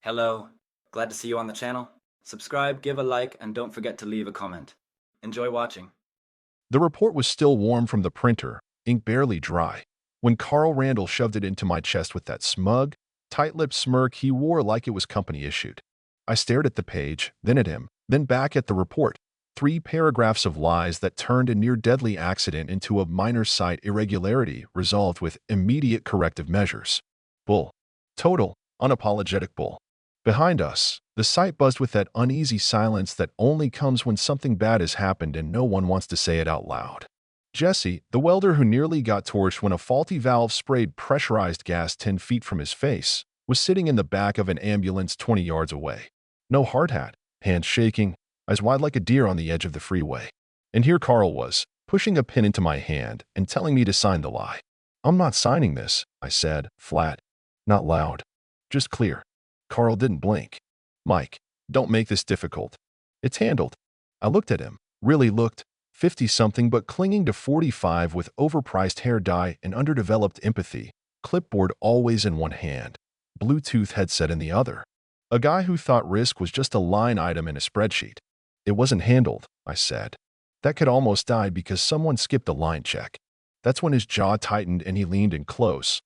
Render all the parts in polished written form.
Hello, glad to see you on the channel. Subscribe, give a like, and don't forget to leave a comment. Enjoy watching. The report was still warm from the printer, ink barely dry, when Carl Randall shoved it into my chest with that smug, tight-lipped smirk he wore like it was company-issued. I stared at the page, then at him, then back at the report. 3 paragraphs of lies that turned a near-deadly accident into a minor site irregularity resolved with immediate corrective measures. Bull. Total, unapologetic bull. Behind us, the site buzzed with that uneasy silence that only comes when something bad has happened and no one wants to say it out loud. Jesse, the welder who nearly got torched when a faulty valve sprayed pressurized gas 10 feet from his face, was sitting in the back of an ambulance 20 yards away. No hard hat, hands shaking, eyes wide like a deer on the edge of the freeway. And here Carl was, pushing a pen into my hand and telling me to sign the lie. "I'm not signing this," I said, flat. Not loud. Just clear. Carl didn't blink. "Mike, don't make this difficult. It's handled." I looked at him, really looked, 50-something but clinging to 45 with overpriced hair dye and underdeveloped empathy, clipboard always in one hand, Bluetooth headset in the other. A guy who thought risk was just a line item in a spreadsheet. "It wasn't handled," I said. "That kid almost died because someone skipped a line check." That's when his jaw tightened and he leaned in close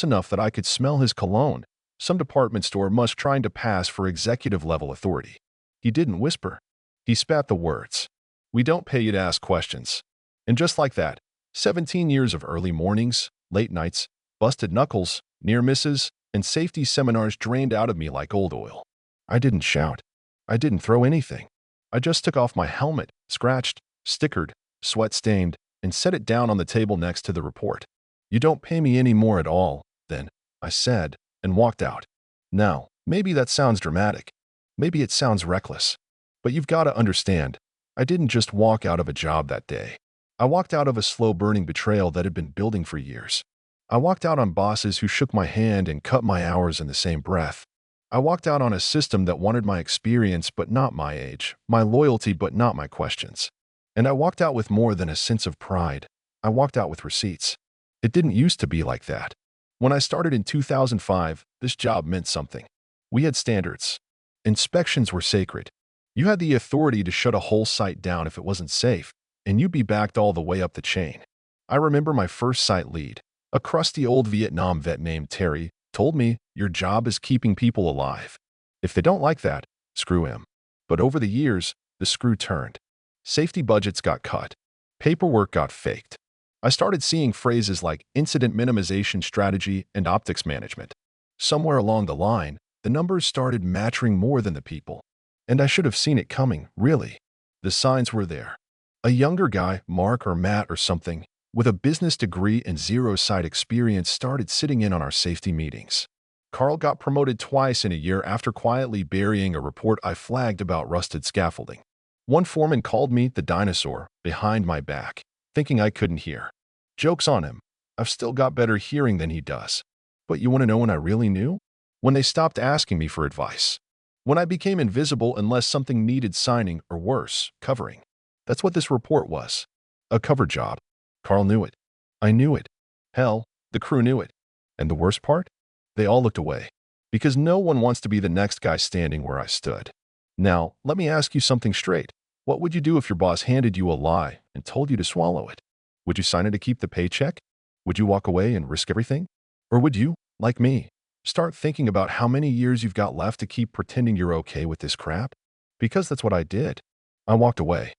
enough that I could smell his cologne. Some department store must trying to pass for executive-level authority. He didn't whisper. He spat the words. "We don't pay you to ask questions." And just like that, 17 years of early mornings, late nights, busted knuckles, near misses, and safety seminars drained out of me like old oil. I didn't shout. I didn't throw anything. I just took off my helmet, scratched, stickered, sweat-stained, and set it down on the table next to the report. "You don't pay me any more at all, then," I said, and walked out. Now, maybe that sounds dramatic. Maybe it sounds reckless. But you've got to understand, I didn't just walk out of a job that day. I walked out of a slow-burning betrayal that had been building for years. I walked out on bosses who shook my hand and cut my hours in the same breath. I walked out on a system that wanted my experience but not my age, my loyalty but not my questions. And I walked out with more than a sense of pride. I walked out with receipts. It didn't used to be like that. When I started in 2005, this job meant something. We had standards. Inspections were sacred. You had the authority to shut a whole site down if it wasn't safe, and you'd be backed all the way up the chain. I remember my first site lead, a crusty old Vietnam vet named Terry, told me, "Your job is keeping people alive. If they don't like that, screw him." But over the years, the screw turned. Safety budgets got cut. Paperwork got faked. I started seeing phrases like incident minimization strategy and optics management. Somewhere along the line, the numbers started matching more than the people. And I should have seen it coming, really. The signs were there. A younger guy, Mark or Matt or something, with a business degree and zero-site experience started sitting in on our safety meetings. Carl got promoted twice in a year after quietly burying a report I flagged about rusted scaffolding. One foreman called me the dinosaur behind my back, thinking I couldn't hear. Joke's on him. I've still got better hearing than he does. But you want to know when I really knew? When they stopped asking me for advice. When I became invisible unless something needed signing or worse, covering. That's what this report was. A cover job. Carl knew it. I knew it. Hell, the crew knew it. And the worst part? They all looked away. Because no one wants to be the next guy standing where I stood. Now, let me ask you something straight. What would you do if your boss handed you a lie and told you to swallow it? Would you sign it to keep the paycheck? Would you walk away and risk everything? Or would you, like me, start thinking about how many years you've got left to keep pretending you're okay with this crap? Because that's what I did. I walked away.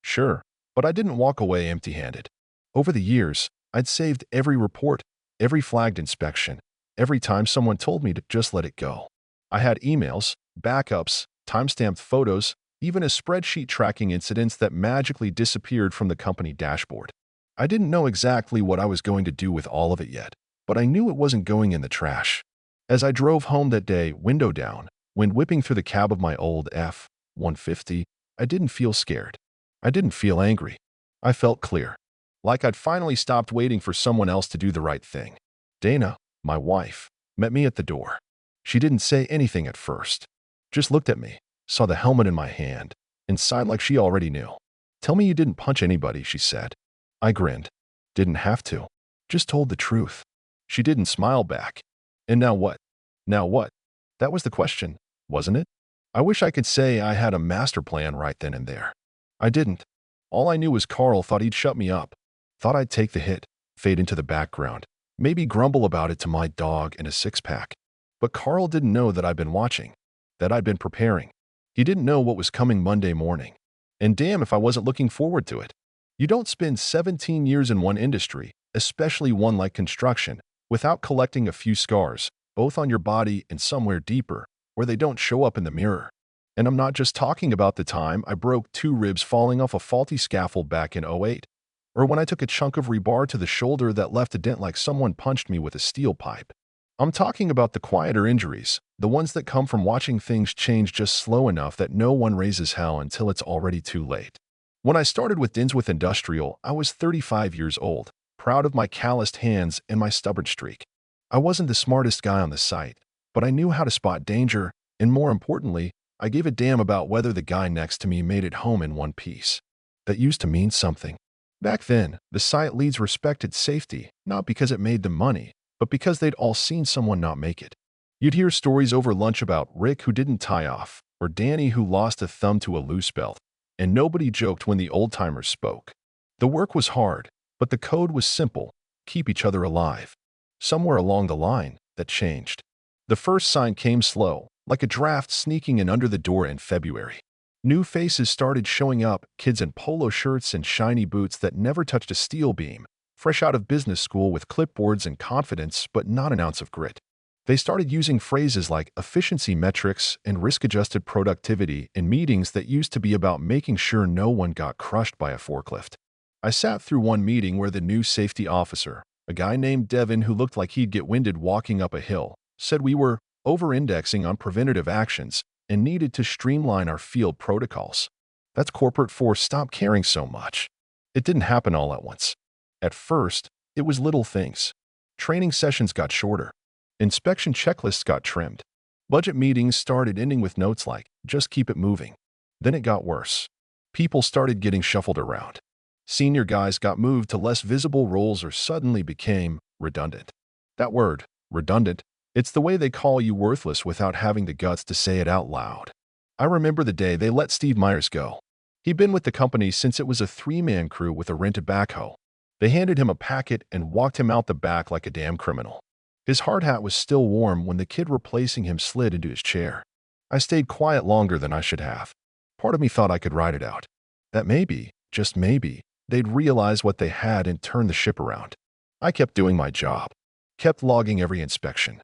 Sure, but I didn't walk away empty-handed. Over the years, I'd saved every report, every flagged inspection, every time someone told me to just let it go. I had emails, backups, timestamped photos, even a spreadsheet tracking incidents that magically disappeared from the company dashboard. I didn't know exactly what I was going to do with all of it yet, but I knew it wasn't going in the trash. As I drove home that day, window down, when whipping through the cab of my old F-150, I didn't feel scared. I didn't feel angry. I felt clear. Like I'd finally stopped waiting for someone else to do the right thing. Dana, my wife, met me at the door. She didn't say anything at first. Just looked at me, saw the helmet in my hand, and sighed like she already knew. "Tell me you didn't punch anybody," she said. I grinned. Didn't have to. Just told the truth. She didn't smile back. "And now what?" "Now what?" That was the question, wasn't it? I wish I could say I had a master plan right then and there. I didn't. All I knew was Carl thought he'd shut me up, thought I'd take the hit, fade into the background, maybe grumble about it to my dog and a six-pack. But Carl didn't know that I'd been watching, that I'd been preparing. He didn't know what was coming Monday morning. And damn if I wasn't looking forward to it. You don't spend 17 years in one industry, especially one like construction, without collecting a few scars, both on your body and somewhere deeper, where they don't show up in the mirror. And I'm not just talking about the time I broke 2 ribs falling off a faulty scaffold back in '08, or when I took a chunk of rebar to the shoulder that left a dent like someone punched me with a steel pipe. I'm talking about the quieter injuries, the ones that come from watching things change just slow enough that no one raises hell until it's already too late. When I started with Dinsworth Industrial, I was 35 years old, proud of my calloused hands and my stubborn streak. I wasn't the smartest guy on the site, but I knew how to spot danger, and more importantly, I gave a damn about whether the guy next to me made it home in one piece. That used to mean something. Back then, the site leads respected safety, not because it made them money, but because they'd all seen someone not make it. You'd hear stories over lunch about Rick who didn't tie off, or Danny who lost a thumb to a loose belt, and nobody joked when the old-timers spoke. The work was hard, but the code was simple: keep each other alive. Somewhere along the line, that changed. The first sign came slow, like a draft sneaking in under the door in February. New faces started showing up, kids in polo shirts and shiny boots that never touched a steel beam, fresh out of business school with clipboards and confidence but not an ounce of grit. They started using phrases like efficiency metrics and risk-adjusted productivity in meetings that used to be about making sure no one got crushed by a forklift. I sat through one meeting where the new safety officer, a guy named Devin who looked like he'd get winded walking up a hill, said we were over-indexing on preventative actions and needed to streamline our field protocols. That's corporate force stop caring so much. It didn't happen all at once. At first, it was little things. Training sessions got shorter. Inspection checklists got trimmed. Budget meetings started ending with notes like, just keep it moving. Then it got worse. People started getting shuffled around. Senior guys got moved to less visible roles or suddenly became redundant. That word, redundant, it's the way they call you worthless without having the guts to say it out loud. I remember the day they let Steve Myers go. He'd been with the company since it was a 3-man crew with a rented backhoe. They handed him a packet and walked him out the back like a damn criminal. His hard hat was still warm when the kid replacing him slid into his chair. I stayed quiet longer than I should have. Part of me thought I could ride it out. That maybe, just maybe, they'd realize what they had and turn the ship around. I kept doing my job. Kept logging every inspection.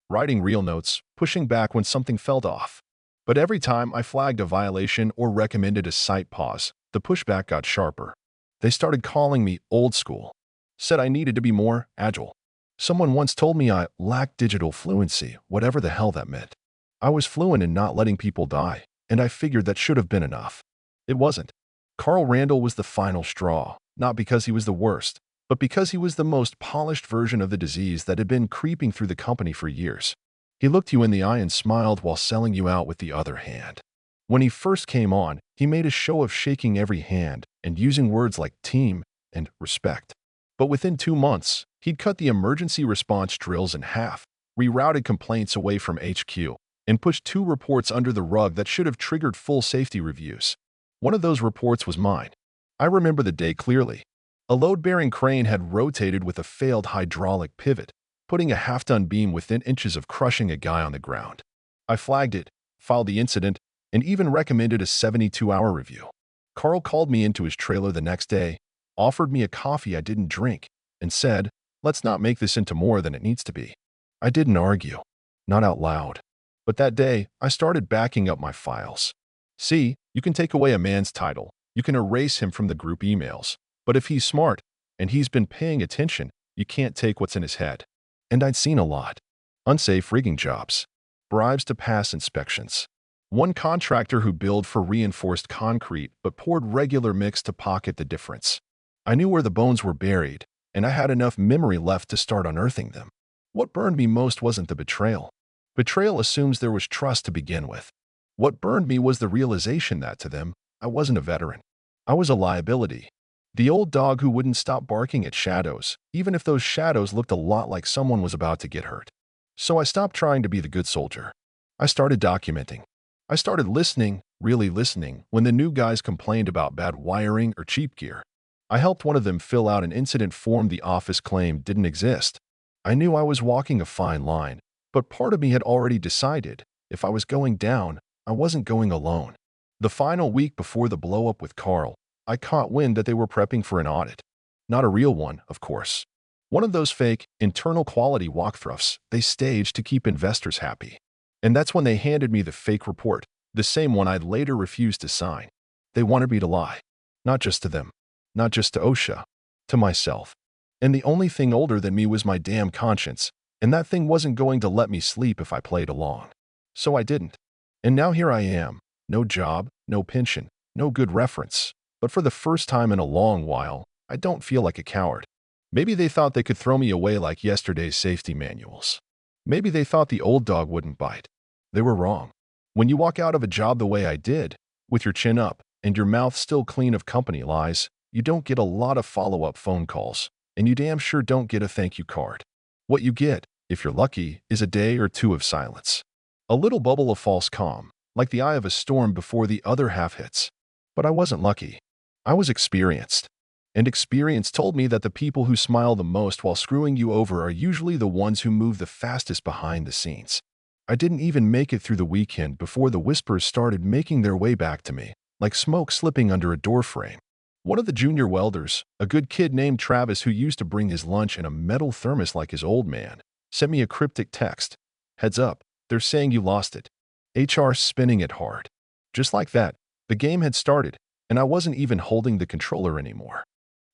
Writing real notes, pushing back when something felt off. But every time I flagged a violation or recommended a site pause, the pushback got sharper. They started calling me old school. Said I needed to be more agile. Someone once told me I lacked digital fluency, whatever the hell that meant. I was fluent in not letting people die, and I figured that should have been enough. It wasn't. Carl Randall was the final straw, not because he was the worst, but because he was the most polished version of the disease that had been creeping through the company for years. He looked you in the eye and smiled while selling you out with the other hand. When he first came on, he made a show of shaking every hand and using words like team and respect. But within 2 months, he'd cut the emergency response drills in half, rerouted complaints away from HQ, and pushed 2 reports under the rug that should have triggered full safety reviews. One of those reports was mine. I remember the day clearly. A load-bearing crane had rotated with a failed hydraulic pivot, putting a half-ton beam within inches of crushing a guy on the ground. I flagged it, filed the incident, and even recommended a 72-hour review. Carl called me into his trailer the next day, offered me a coffee I didn't drink, and said, let's not make this into more than it needs to be. I didn't argue. Not out loud. But that day, I started backing up my files. See, you can take away a man's title. You can erase him from the group emails. But if he's smart, and he's been paying attention, you can't take what's in his head. And I'd seen a lot. Unsafe rigging jobs. Bribes to pass inspections. One contractor who billed for reinforced concrete but poured regular mix to pocket the difference. I knew where the bones were buried, and I had enough memory left to start unearthing them. What burned me most wasn't the betrayal. Betrayal assumes there was trust to begin with. What burned me was the realization that, to them, I wasn't a veteran. I was a liability. The old dog who wouldn't stop barking at shadows, even if those shadows looked a lot like someone was about to get hurt. So I stopped trying to be the good soldier. I started documenting. I started listening, really listening, when the new guys complained about bad wiring or cheap gear. I helped one of them fill out an incident form the office claimed didn't exist. I knew I was walking a fine line, but part of me had already decided if I was going down, I wasn't going alone. The final week before the blow-up with Carl, I caught wind that they were prepping for an audit. Not a real one, of course. One of those fake, internal quality walkthroughs they staged to keep investors happy. And that's when they handed me the fake report, the same one I'd later refused to sign. They wanted me to lie. Not just to them. Not just to OSHA. To myself. And the only thing older than me was my damn conscience, and that thing wasn't going to let me sleep if I played along. So I didn't. And now here I am. No job, no pension, no good reference. But for the first time in a long while, I don't feel like a coward. Maybe they thought they could throw me away like yesterday's safety manuals. Maybe they thought the old dog wouldn't bite. They were wrong. When you walk out of a job the way I did, with your chin up and your mouth still clean of company lies, you don't get a lot of follow-up phone calls, and you damn sure don't get a thank you card. What you get, if you're lucky, is a day or two of silence. A little bubble of false calm, like the eye of a storm before the other half hits. But I wasn't lucky. I was experienced. And experience told me that the people who smile the most while screwing you over are usually the ones who move the fastest behind the scenes. I didn't even make it through the weekend before the whispers started making their way back to me, like smoke slipping under a doorframe. One of the junior welders, a good kid named Travis who used to bring his lunch in a metal thermos like his old man, sent me a cryptic text. Heads up, they're saying you lost it. HR spinning it hard. Just like that, the game had started, and I wasn't even holding the controller anymore.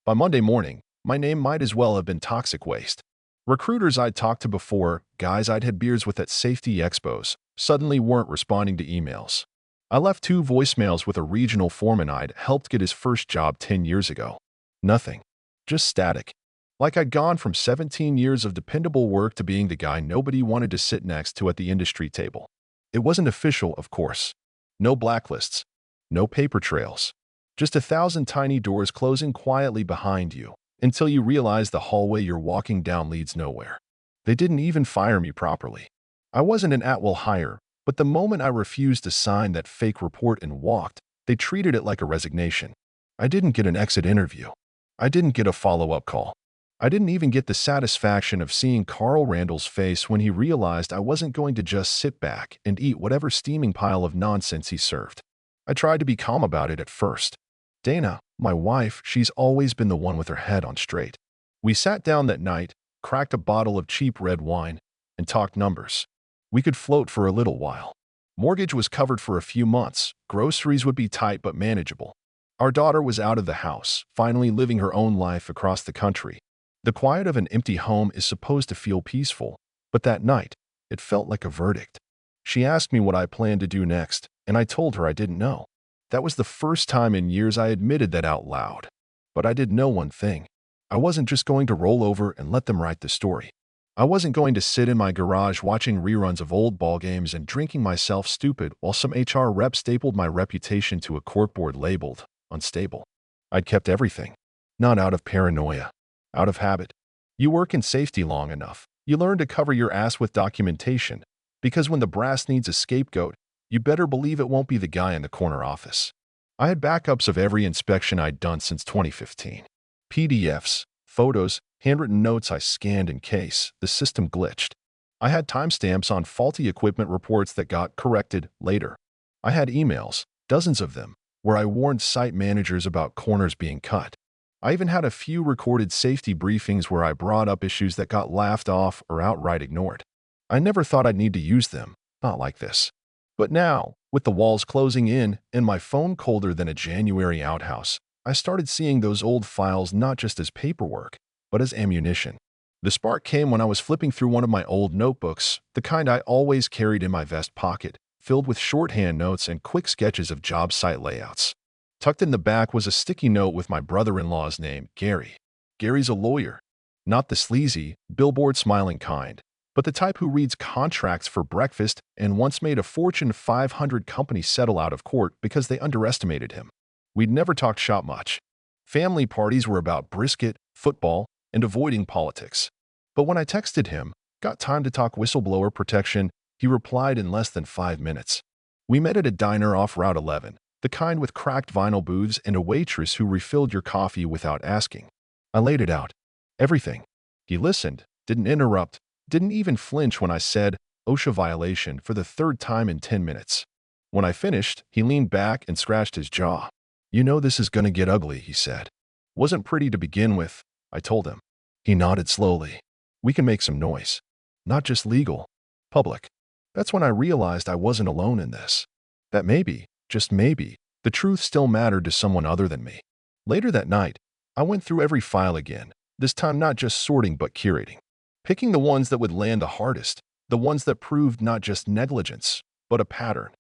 By Monday morning, my name might as well have been toxic waste. Recruiters I'd talked to before, guys I'd had beers with at safety expos, suddenly weren't responding to emails. I left 2 voicemails with a regional foreman I'd helped get his first job 10 years ago. Nothing. Just static. Like I'd gone from 17 years of dependable work to being the guy nobody wanted to sit next to at the industry table. It wasn't official, of course. No blacklists. No paper trails. Just 1,000 tiny doors closing quietly behind you until you realize the hallway you're walking down leads nowhere. They didn't even fire me properly. I wasn't an at-will hire, but the moment I refused to sign that fake report and walked, they treated it like a resignation. I didn't get an exit interview. I didn't get a follow-up call. I didn't even get the satisfaction of seeing Carl Randall's face when he realized I wasn't going to just sit back and eat whatever steaming pile of nonsense he served. I tried to be calm about it at first. Dana, my wife, she's always been the one with her head on straight. We sat down that night, cracked a bottle of cheap red wine, and talked numbers. We could float for a little while. Mortgage was covered for a few months, groceries would be tight but manageable. Our daughter was out of the house, finally living her own life across the country. The quiet of an empty home is supposed to feel peaceful, but that night, it felt like a verdict. She asked me what I planned to do next, and I told her I didn't know. That was the first time in years I admitted that out loud. But I did know one thing. I wasn't just going to roll over and let them write the story. I wasn't going to sit in my garage watching reruns of old ball games and drinking myself stupid while some HR rep stapled my reputation to a corkboard labeled unstable. I'd kept everything. Not out of paranoia. Out of habit. You work in safety long enough, you learn to cover your ass with documentation, because when the brass needs a scapegoat, you better believe it won't be the guy in the corner office. I had backups of every inspection I'd done since 2015. PDFs, photos, handwritten notes I scanned in case the system glitched. I had timestamps on faulty equipment reports that got corrected later. I had emails, dozens of them, where I warned site managers about corners being cut. I even had a few recorded safety briefings where I brought up issues that got laughed off or outright ignored. I never thought I'd need to use them, not like this. But now, with the walls closing in and my phone colder than a January outhouse, I started seeing those old files not just as paperwork, but as ammunition. The spark came when I was flipping through one of my old notebooks, the kind I always carried in my vest pocket, filled with shorthand notes and quick sketches of job site layouts. Tucked in the back was a sticky note with my brother-in-law's name, Gary. Gary's a lawyer. Not the sleazy, billboard-smiling kind, but the type who reads contracts for breakfast and once made a Fortune 500 company settle out of court because they underestimated him. We'd never talked shop much. Family parties were about brisket, football, and avoiding politics. But when I texted him, Got time to talk whistleblower protection? He replied in less than 5 minutes. We met at a diner off Route 11, the kind with cracked vinyl booths and a waitress who refilled your coffee without asking. I laid it out. Everything. He listened, didn't interrupt, didn't even flinch when I said, OSHA violation for the third time in 10 minutes. When I finished, he leaned back and scratched his jaw. You know this is gonna get ugly, he said. Wasn't pretty to begin with, I told him. He nodded slowly. We can make some noise. Not just legal. Public. That's when I realized I wasn't alone in this. That maybe, just maybe, the truth still mattered to someone other than me. Later that night, I went through every file again, this time not just sorting but curating. Picking the ones that would land the hardest, the ones that proved not just negligence, but a pattern.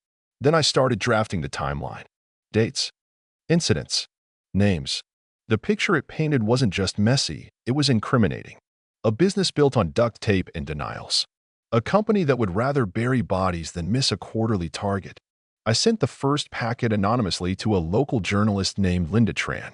Then I started drafting the timeline. Dates, incidents, names. The picture it painted wasn't just messy, it was incriminating. A business built on duct tape and denials. A company that would rather bury bodies than miss a quarterly target. I sent the first packet anonymously to a local journalist named Linda Tran.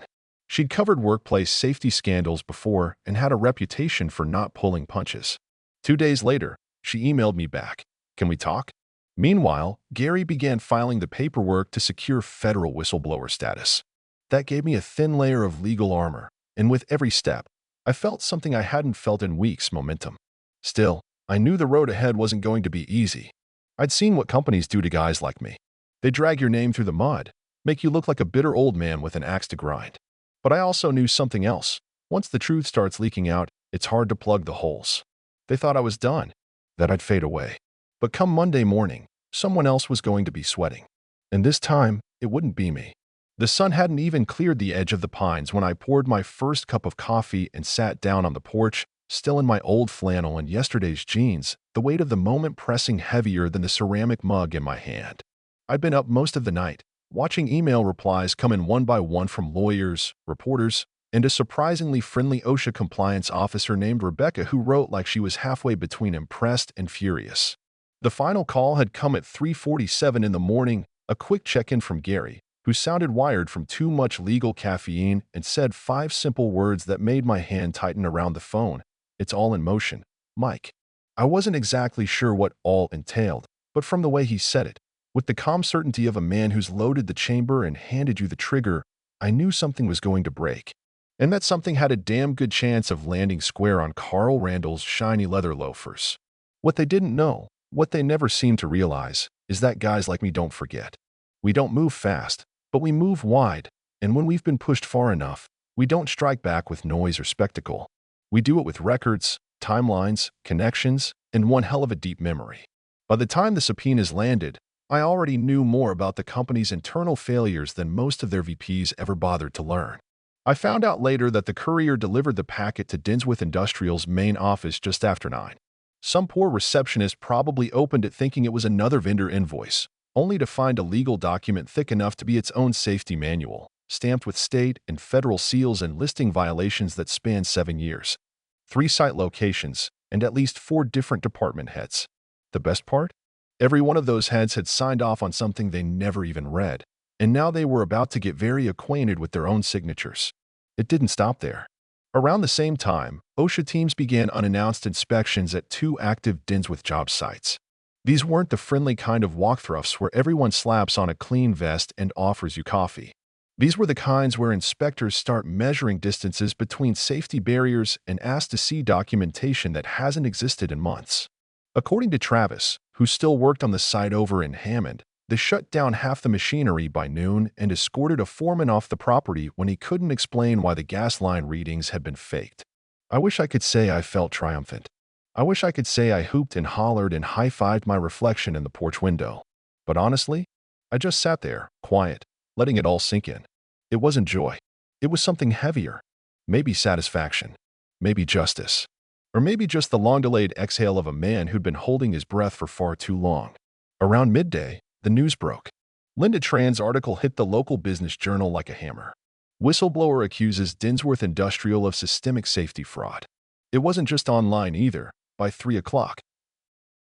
She'd covered workplace safety scandals before and had a reputation for not pulling punches. 2 days later, she emailed me back. Can we talk? Meanwhile, Gary began filing the paperwork to secure federal whistleblower status. That gave me a thin layer of legal armor, and with every step, I felt something I hadn't felt in weeks: momentum. Still, I knew the road ahead wasn't going to be easy. I'd seen what companies do to guys like me. They drag your name through the mud, make you look like a bitter old man with an axe to grind. But I also knew something else. Once the truth starts leaking out, it's hard to plug the holes. They thought I was done, that I'd fade away. But come Monday morning, someone else was going to be sweating. And this time, it wouldn't be me. The sun hadn't even cleared the edge of the pines when I poured my first cup of coffee and sat down on the porch, still in my old flannel and yesterday's jeans, the weight of the moment pressing heavier than the ceramic mug in my hand. I'd been up most of the night, watching email replies come in one by one from lawyers, reporters, and a surprisingly friendly OSHA compliance officer named Rebecca who wrote like she was halfway between impressed and furious. The final call had come at 3:47 in the morning, a quick check-in from Gary, who sounded wired from too much legal caffeine and said 5 simple words that made my hand tighten around the phone. It's all in motion, Mike. I wasn't exactly sure what all entailed, but from the way he said it, with the calm certainty of a man who's loaded the chamber and handed you the trigger, I knew something was going to break. And that something had a damn good chance of landing square on Carl Randall's shiny leather loafers. What they didn't know, what they never seemed to realize, is that guys like me don't forget. We don't move fast, but we move wide, and when we've been pushed far enough, we don't strike back with noise or spectacle. We do it with records, timelines, connections, and one hell of a deep memory. By the time the subpoenas landed, I already knew more about the company's internal failures than most of their VPs ever bothered to learn. I found out later that the courier delivered the packet to Dinsworth Industrial's main office just after 9. Some poor receptionist probably opened it thinking it was another vendor invoice, only to find a legal document thick enough to be its own safety manual, stamped with state and federal seals and listing violations that span 7 years. 3 site locations, and at least 4 different department heads. The best part? Every one of those heads had signed off on something they never even read, and now they were about to get very acquainted with their own signatures. It didn't stop there. Around the same time, OSHA teams began unannounced inspections at 2 active Dinsworth job sites. These weren't the friendly kind of walkthroughs where everyone slaps on a clean vest and offers you coffee. These were the kinds where inspectors start measuring distances between safety barriers and ask to see documentation that hasn't existed in months. According to Travis, who still worked on the site over in Hammond, they shut down half the machinery by noon and escorted a foreman off the property when he couldn't explain why the gas line readings had been faked. I wish I could say I felt triumphant. I wish I could say I hooped and hollered and high-fived my reflection in the porch window. But honestly, I just sat there, quiet, letting it all sink in. It wasn't joy. It was something heavier. Maybe satisfaction. Maybe justice. Or maybe just the long-delayed exhale of a man who'd been holding his breath for far too long. Around midday, the news broke. Linda Tran's article hit the local business journal like a hammer. Whistleblower accuses Dinsworth Industrial of systemic safety fraud. It wasn't just online either, by 3 o'clock.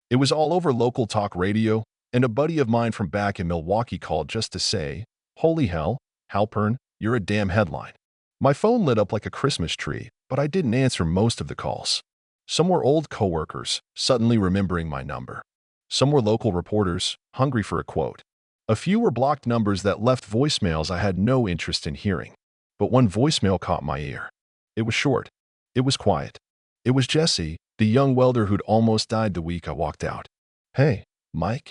It was all over local talk radio, and a buddy of mine from back in Milwaukee called just to say, "Holy hell, Halpern, you're a damn headline." My phone lit up like a Christmas tree, but I didn't answer most of the calls. Some were old coworkers, suddenly remembering my number. Some were local reporters, hungry for a quote. A few were blocked numbers that left voicemails I had no interest in hearing. But one voicemail caught my ear. It was short. It was quiet. It was Jesse, the young welder who'd almost died the week I walked out. "Hey, Mike.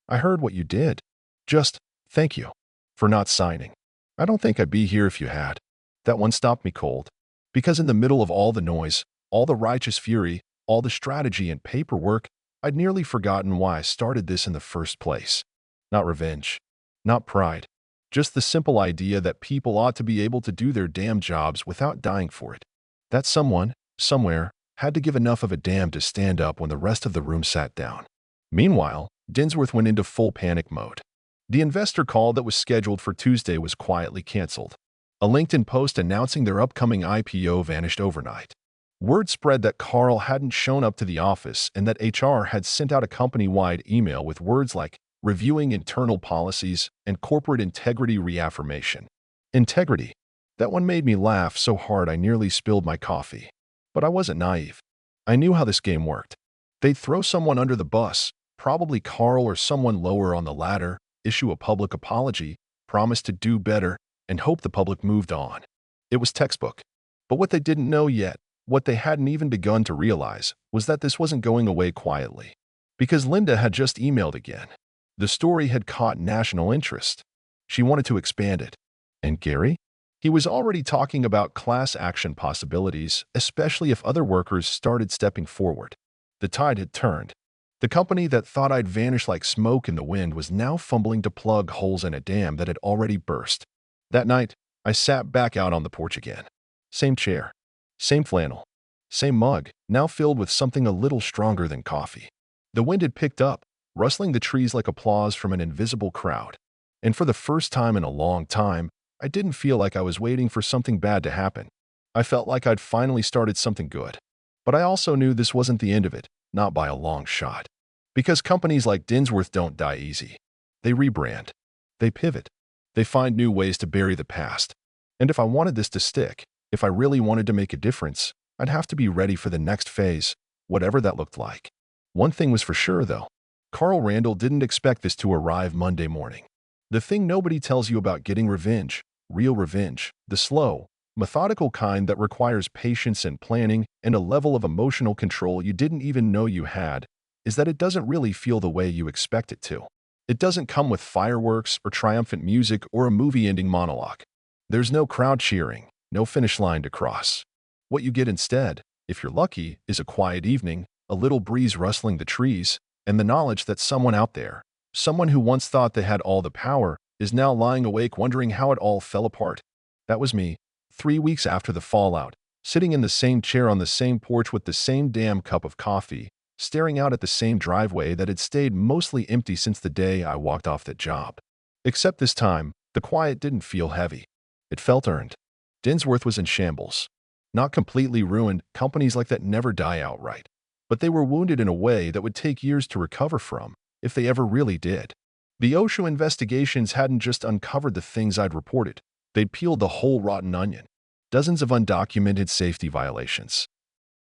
I heard what you did. Just thank you for not signing. I don't think I'd be here if you had." That one stopped me cold. Because in the middle of all the noise, all the righteous fury, all the strategy and paperwork, I'd nearly forgotten why I started this in the first place. Not revenge. Not pride. Just the simple idea that people ought to be able to do their damn jobs without dying for it. That someone, somewhere, had to give enough of a damn to stand up when the rest of the room sat down. Meanwhile, Dinsworth went into full panic mode. The investor call that was scheduled for Tuesday was quietly canceled. A LinkedIn post announcing their upcoming IPO vanished overnight. Word spread that Carl hadn't shown up to the office and that HR had sent out a company-wide email with words like reviewing internal policies and corporate integrity reaffirmation. Integrity. That one made me laugh so hard I nearly spilled my coffee. But I wasn't naive. I knew how this game worked. They'd throw someone under the bus, probably Carl or someone lower on the ladder, issue a public apology, promise to do better, and hope the public moved on. It was textbook. But what they didn't know yet, what they hadn't even begun to realize, was that this wasn't going away quietly. Because Linda had just emailed again. The story had caught national interest. She wanted to expand it. And Gary? He was already talking about class action possibilities, especially if other workers started stepping forward. The tide had turned. The company that thought I'd vanish like smoke in the wind was now fumbling to plug holes in a dam that had already burst. That night, I sat back out on the porch again. Same chair. Same flannel. Same mug, now filled with something a little stronger than coffee. The wind had picked up, rustling the trees like applause from an invisible crowd. And for the first time in a long time, I didn't feel like I was waiting for something bad to happen. I felt like I'd finally started something good. But I also knew this wasn't the end of it, not by a long shot. Because companies like Dinsworth don't die easy. They rebrand. They pivot. They find new ways to bury the past. And if I wanted this to stick, if I really wanted to make a difference, I'd have to be ready for the next phase, whatever that looked like. One thing was for sure, though. Carl Randall didn't expect this to arrive Monday morning. The thing nobody tells you about getting revenge, real revenge, the slow, methodical kind that requires patience and planning and a level of emotional control you didn't even know you had, is that it doesn't really feel the way you expect it to. It doesn't come with fireworks or triumphant music or a movie-ending monologue. There's no crowd cheering, no finish line to cross. What you get instead, if you're lucky, is a quiet evening, a little breeze rustling the trees, and the knowledge that someone out there, someone who once thought they had all the power, is now lying awake wondering how it all fell apart. That was me, 3 weeks after the fallout, sitting in the same chair on the same porch with the same damn cup of coffee, staring out at the same driveway that had stayed mostly empty since the day I walked off that job. Except this time, the quiet didn't feel heavy. It felt earned. Dinsworth was in shambles. Not completely ruined, companies like that never die outright. But they were wounded in a way that would take years to recover from, if they ever really did. The OSHA investigations hadn't just uncovered the things I'd reported. They'd peeled the whole rotten onion. Dozens of undocumented safety violations.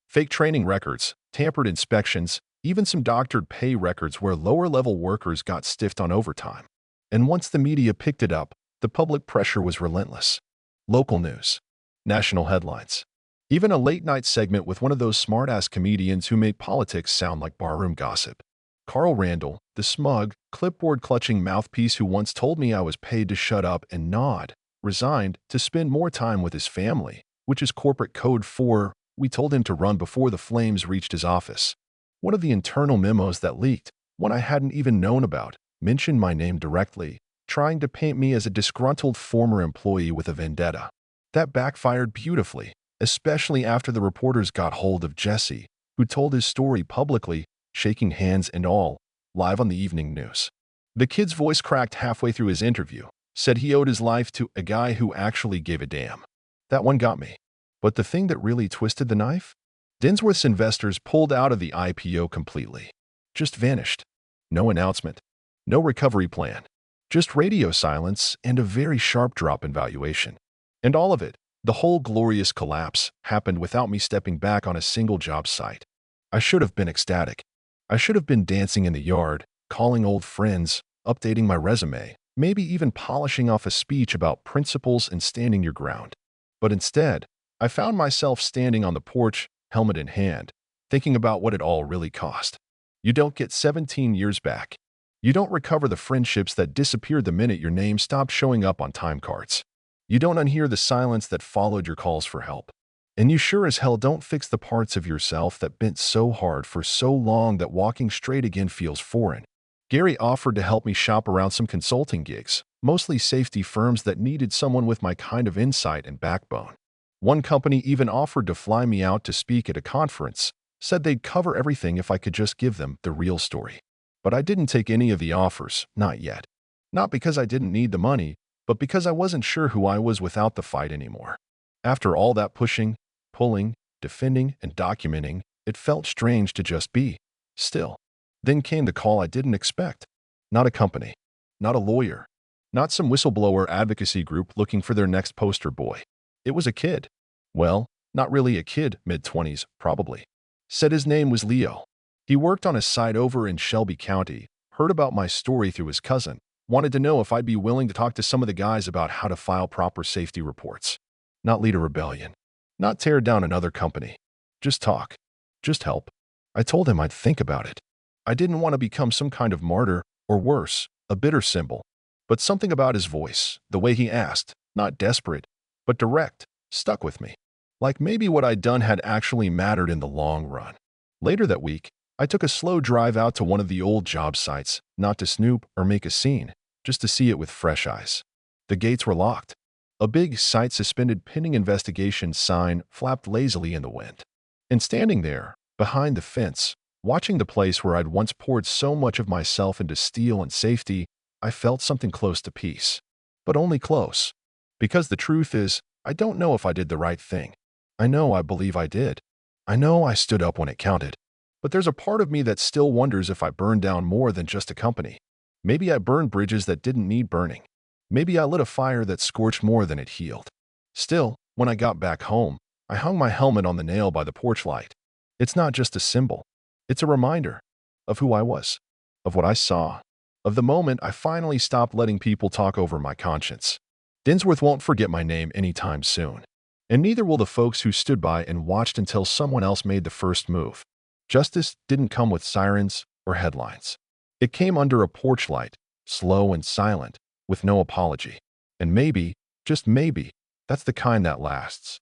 Fake training records, tampered inspections, even some doctored pay records where lower-level workers got stiffed on overtime. And once the media picked it up, the public pressure was relentless. Local news. National headlines. Even a late-night segment with one of those smart-ass comedians who made politics sound like barroom gossip. Carl Randall, the smug, clipboard-clutching mouthpiece who once told me I was paid to shut up and nod, resigned to spend more time with his family, which is corporate code for we told him to run before the flames reached his office. One of the internal memos that leaked, one I hadn't even known about, mentioned my name directly, trying to paint me as a disgruntled former employee with a vendetta. That backfired beautifully, especially after the reporters got hold of Jesse, who told his story publicly, shaking hands and all, live on the evening news. The kid's voice cracked halfway through his interview, said he owed his life to a guy who actually gave a damn. That one got me. But the thing that really twisted the knife? Dinsworth's investors pulled out of the IPO completely. Just vanished. No announcement. No recovery plan. Just radio silence and a very sharp drop in valuation. And all of it, The whole glorious collapse happened without me stepping back on a single job site. I should have been ecstatic. I should have been dancing in the yard, calling old friends, updating my resume, maybe even polishing off a speech about principles and standing your ground. But instead, I found myself standing on the porch, helmet in hand, thinking about what it all really cost. You don't get 17 years back. You don't recover the friendships that disappeared the minute your name stopped showing up on time cards. You don't unhear the silence that followed your calls for help. And you sure as hell don't fix the parts of yourself that bent so hard for so long that walking straight again feels foreign. Gary offered to help me shop around some consulting gigs, mostly safety firms that needed someone with my kind of insight and backbone. One company even offered to fly me out to speak at a conference, said they'd cover everything if I could just give them the real story. But I didn't take any of the offers, not yet. Not because I didn't need the money, but because I wasn't sure who I was without the fight anymore. After all that pushing, pulling, defending, and documenting, it felt strange to just be still. Then came the call I didn't expect. Not a company, not a lawyer, not some whistleblower advocacy group looking for their next poster boy. It was a kid. Well, not really a kid, mid-20s, probably. Said his name was Leo. He worked on a site over in Shelby County, heard about my story through his cousin, wanted to know if I'd be willing to talk to some of the guys about how to file proper safety reports. Not lead a rebellion. Not tear down another company. Just talk. Just help. I told him I'd think about it. I didn't want to become some kind of martyr, or worse, a bitter symbol. But something about his voice, the way he asked, not desperate, but direct, stuck with me. Like maybe what I'd done had actually mattered in the long run. Later that week, I took a slow drive out to one of the old job sites, not to snoop or make a scene, just to see it with fresh eyes. The gates were locked. A big site-suspended pending investigation sign flapped lazily in the wind. And standing there, behind the fence, watching the place where I'd once poured so much of myself into steel and safety, I felt something close to peace. But only close. Because the truth is, I don't know if I did the right thing. I know I believe I did. I know I stood up when it counted. But there's a part of me that still wonders if I burned down more than just a company. Maybe I burned bridges that didn't need burning. Maybe I lit a fire that scorched more than it healed. Still, when I got back home, I hung my helmet on the nail by the porch light. It's not just a symbol. It's a reminder of who I was, of what I saw, of the moment I finally stopped letting people talk over my conscience. Dinsworth won't forget my name anytime soon. And neither will the folks who stood by and watched until someone else made the first move. Justice didn't come with sirens or headlines. It came under a porch light, slow and silent, with no apology. And maybe, just maybe, that's the kind that lasts.